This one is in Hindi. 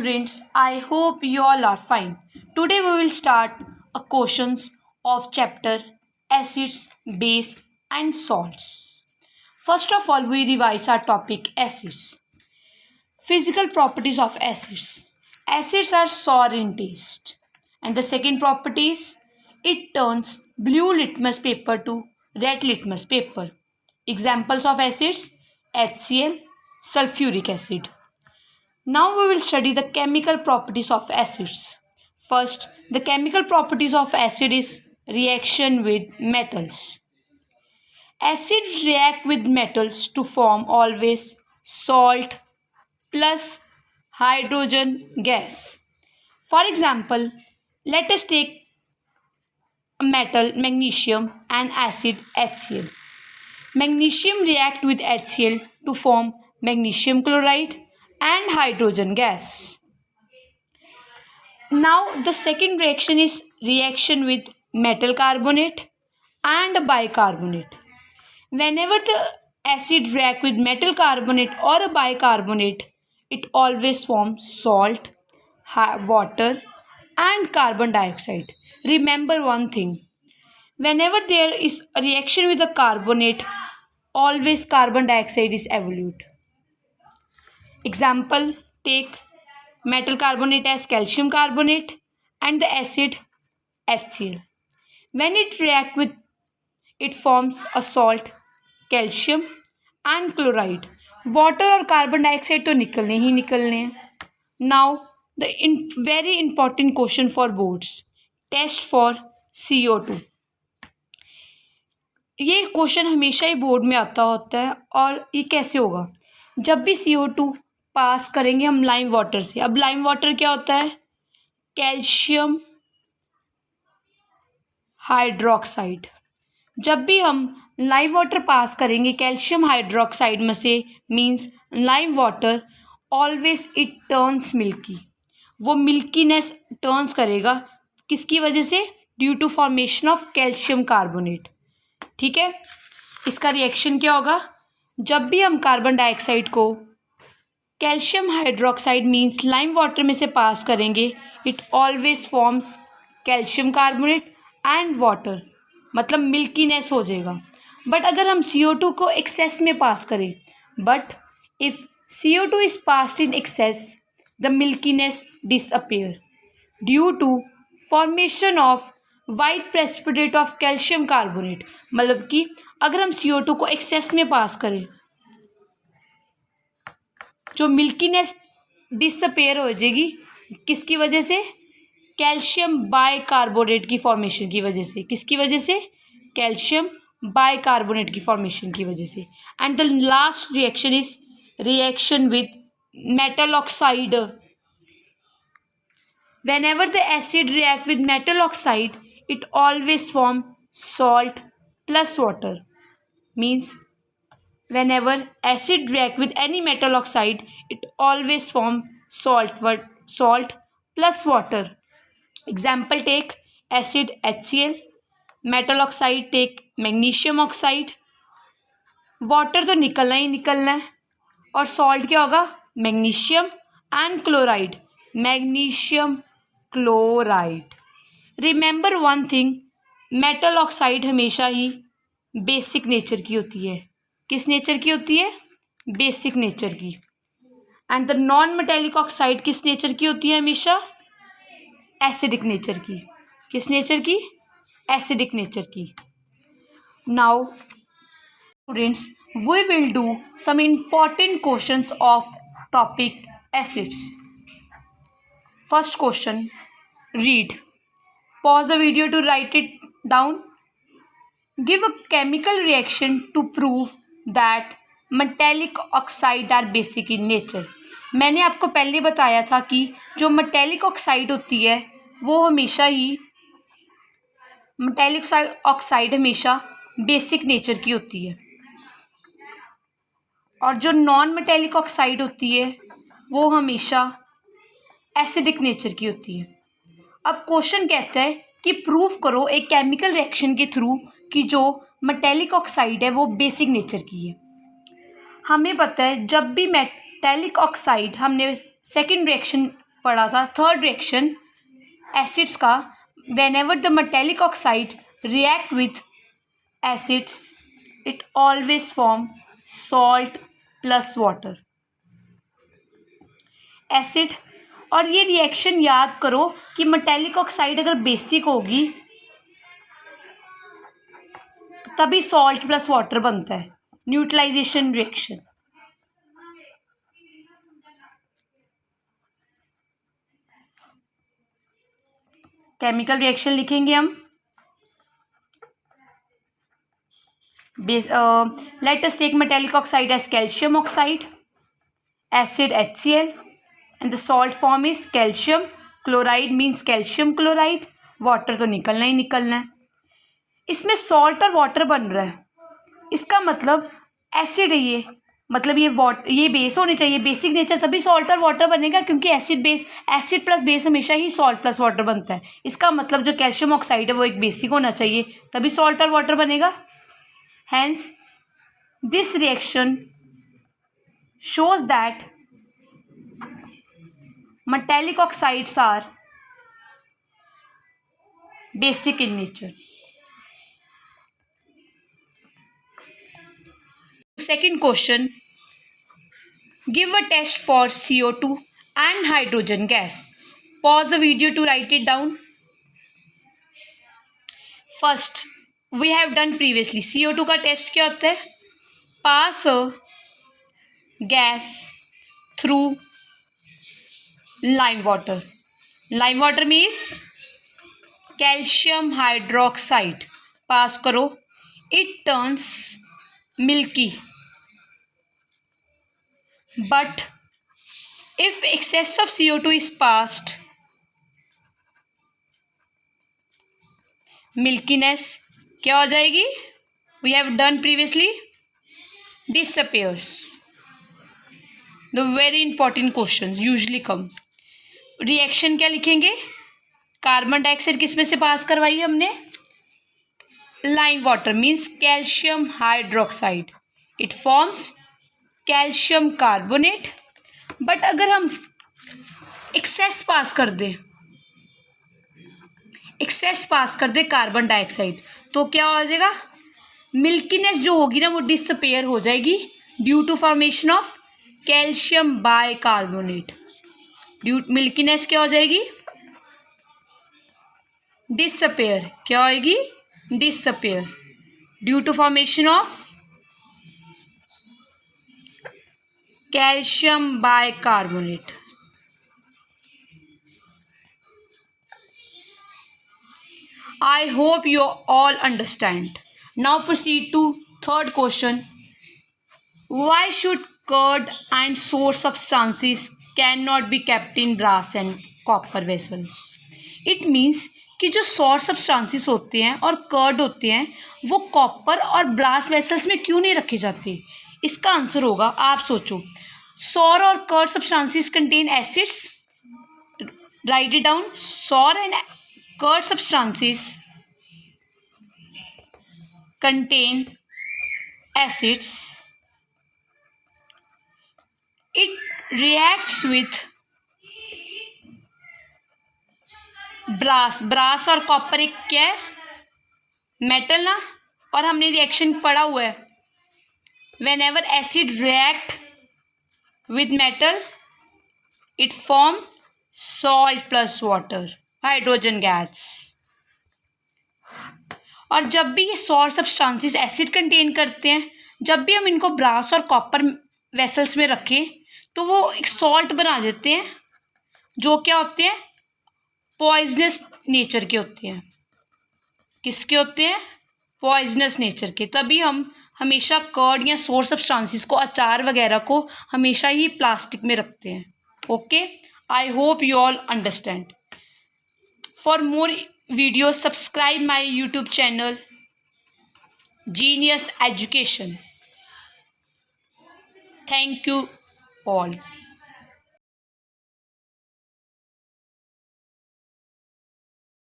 students, I hope you all are fine. Today we will start a questions of chapter acids, base and salts. First of all, we revise our topic acids. Physical properties of acids. Acids are sour in taste. And the second property is it turns blue litmus paper to red litmus paper. Examples of acids: HCl, sulfuric acid. Now we will study the chemical properties of acids. First, the chemical properties of acid is reaction with metals. Acids react with metals to form always salt plus hydrogen gas. For example, let us take a metal magnesium and acid HCl. Magnesium react with HCl to form magnesium chloride and hydrogen gas. Now the second reaction is reaction with metal carbonate and bicarbonate. Whenever the acid react with metal carbonate or a bicarbonate, it always forms salt, water and carbon dioxide. Remember one thing, whenever there is a reaction with a carbonate, always carbon dioxide is evolute. Example, take metal carbonate as calcium carbonate and the acid HCl. When it react with, it forms a salt, calcium and chloride. Water और carbon dioxide तो निकलने ही निकलने हैं. Now the very important question for boards. Test for CO2. ये क्वेश्चन हमेशा ही बोर्ड में आता होता है. और ये कैसे होगा? जब भी CO2 पास करेंगे हम लाइम वाटर से. अब लाइम वाटर क्या होता है? Calcium hydroxide. जब भी हम लाइम वाटर पास करेंगे कैल्शियम हाइड्रोक्साइड में से, means lime water always it turns milky. वो मिल्कीनेस टर्न्स करेगा. किसकी वजह से? Due to formation of calcium carbonate. ठीक है, इसका रिएक्शन क्या होगा? जब भी हम कार्बन डाइऑक्साइड को calcium hydroxide means lime water में से पास करेंगे, it always forms calcium carbonate and water, मतलब मिल्कीनेस हो जाएगा. बट अगर हम CO2 को एक्सेस में पास करें, but if CO2 is passed in excess, the milkiness disappear due to formation of white precipitate of calcium carbonate. मतलब कि अगर हम CO2 को एक्सेस में पास करें, जो मिल्कीनेस डिसअपेयर हो जाएगी. किसकी वजह से? कैल्शियम बाइकार्बोनेट की फॉर्मेशन की वजह से. किसकी वजह से? कैल्शियम बाइकार्बोनेट की फॉर्मेशन की वजह से. And the last reaction is reaction with metal oxide. whenever the acid react with metal oxide, it always form salt plus water. Means whenever acid react with any metal oxide, it always form salt plus water. Example, take acid HCl, metal oxide take magnesium oxide. Water तो निकलना ही निकलना है. और सॉल्ट क्या होगा? Magnesium and chloride. Magnesium chloride. Remember one thing, metal oxide हमेशा ही बेसिक नेचर की होती है. किस नेचर की होती है? बेसिक नेचर की. And the non metallic oxide किस नेचर की होती है? हमेशा एसिडिक नेचर की. किस नेचर की? एसिडिक नेचर की. Now students, we will do some important questions of topic acids. First question, read. Pause the video to write it down. Give a chemical reaction to prove that metallic oxide are basic in nature. मैंने आपको पहले बताया था कि जो metallic oxide होती है वो हमेशा ही metallic oxide हमेशा बेसिक नेचर की होती है, और जो नॉन मेटेलिक ऑक्साइड होती है वो हमेशा एसिडिक नेचर की होती है. अब क्वेश्चन कहता है कि प्रूव करो एक केमिकल रिएक्शन के थ्रू कि जो मेटेलिक ऑक्साइड है वो बेसिक नेचर की है. हमें पता है जब भी मेटेलिक ऑक्साइड, हमने सेकेंड रिएक्शन पढ़ा था थर्ड रिएक्शन एसिड्स का, when ever the metallic oxide react with acids it always form salt plus water. Acid और ये रिएक्शन याद करो कि मेटेलिक ऑक्साइड अगर बेसिक होगी तभी सॉल्ट प्लस वाटर बनता है, न्यूट्रलाइजेशन रिएक्शन। केमिकल रिएक्शन लिखेंगे हम। Let us take metallic oxide as calcium oxide, acid HCl, and the salt form is calcium chloride, means calcium chloride। Water तो निकलना ही निकलना है। इसमें सॉल्ट और वाटर बन रहा है, इसका मतलब एसिड है ये, मतलब ये बेस होने चाहिए, बेसिक नेचर, तभी सॉल्ट और वाटर बनेगा, क्योंकि एसिड प्लस बेस हमेशा ही सॉल्ट प्लस वाटर बनता है। इसका मतलब जो कैल्शियम ऑक्साइड है वो एक बेसिक होना चाहिए, तभी सॉल्ट और वाटर बनेगा। Hence this reaction shows that metallic oxides are basic in nature. Second question, give a test for CO2 and hydrogen gas. Pause the video to write it down. First, we have done previously, CO2 का टेस्ट क्या होता है? Pass a gas through lime water. Lime water means calcium hydroxide. पास करो, it turns milky. But if excess of CO2 is passed, milkiness क्या हो जाएगी? We have done previously, disappears. The very important questions usually come. Reaction क्या लिखेंगे? कार्बन डाइऑक्साइड किस में से पास करवाई हमने? Lime water means calcium hydroxide, it forms calcium carbonate. But अगर हम एक्सेस पास कर दे कार्बन डाइऑक्साइड तो क्या हो जाएगा? मिल्कीनेस जो होगी ना वो डिसअपेयर हो जाएगी due to formation of calcium bicarbonate. Milkiness क्या हो जाएगी? डिसअपेयर। क्या होगी? Disappear due to formation of calcium bicarbonate. I hope you all understand. Now proceed to third question. Why should curd and sour substances cannot be kept in brass and copper vessels? It means कि जो सॉर सब्सटेंसेस होते हैं और कर्ड होते हैं वो कॉपर और ब्रास वेसल्स में क्यों नहीं रखे जाते? इसका आंसर होगा, आप सोचो, सॉर और curd substances contain acids, write it down, sour and curd substances contain acids. It reacts with brass और कॉपर एक क्या है? मेटल ना, और हमने रिएक्शन पढ़ा हुआ है, whenever acid react with metal it form salt plus water, hydrogen gas। और जब भी ये सॉर सब्सटेंसेस एसिड कंटेन करते हैं, जब भी हम इनको ब्रास और कॉपर वेसल्स में रखें तो वो एक सॉल्ट बना देते हैं, जो क्या होते हैं? पॉइजनस नेचर के होते हैं। किसके होते हैं? पॉइजनस नेचर के। तभी हम हमेशा कर्ड या सॉर सब्सटेंसेस को, अचार वगैरह को हमेशा ही प्लास्टिक में रखते हैं। Okay, I hope you all understand. For more videos subscribe my YouTube channel Genius Education. Thank you all.